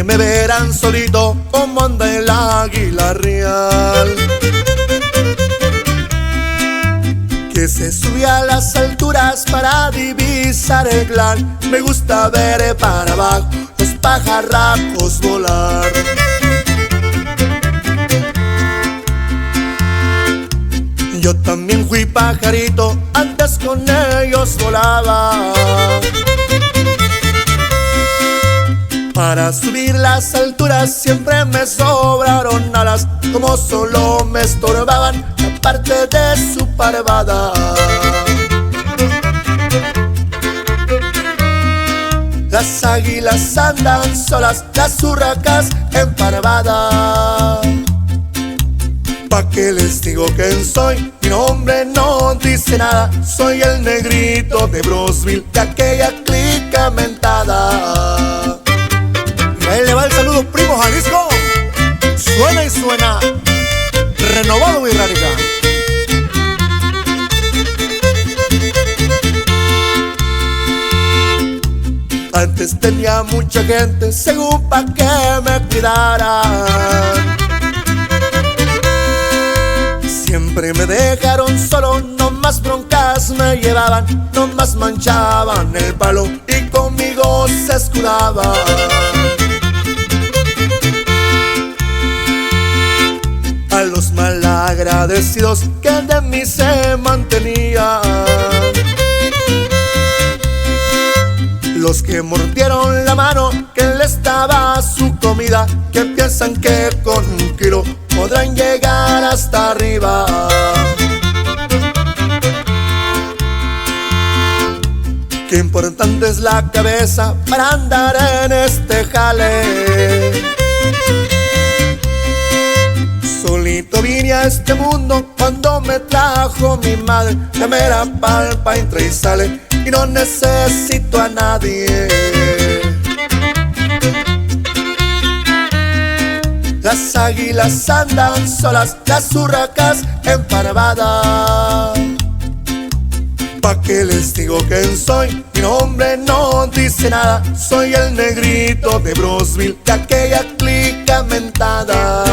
que me verán solito como anda el águila real, que se sube a las alturas para divisar el clan. Me gusta ver para abajo los pajarracos volar. Yo también fui pajarito, antes con ellos volaba. Para subir las alturas siempre me sobraron alas, como solo me estorbaban la parte de su parvada. Las águilas andan solas, las urracas en parvada. ¿Pa' qué les digo quién soy? Mi nombre no dice nada. Soy el negrito de Brosville, de aquella clica mentada. Y ahí le va el saludo, primo Jalisco. Suena y suena, renovado y radical. Antes tenía mucha gente, según pa' que me cuidaran. Siempre me dejaron solo, no más broncas me llevaban, no más manchaban el palo y conmigo se escudaban. A los malagradecidos que de mí se mantenían, los que mordieron la mano que les daba su comida, que piensan que con un kilo podrán llegar hasta arriba. Qué importante es la cabeza para andar en este jale. Solito vine a este mundo cuando me trajo mi madre, la mera palpa entra y sale y no necesito a nadie. Las águilas andan solas, las urracas en parvada. ¿Pa' qué les digo quién soy? Mi nombre no dice nada. Soy el negrito de Brosville, de aquella clica mentada.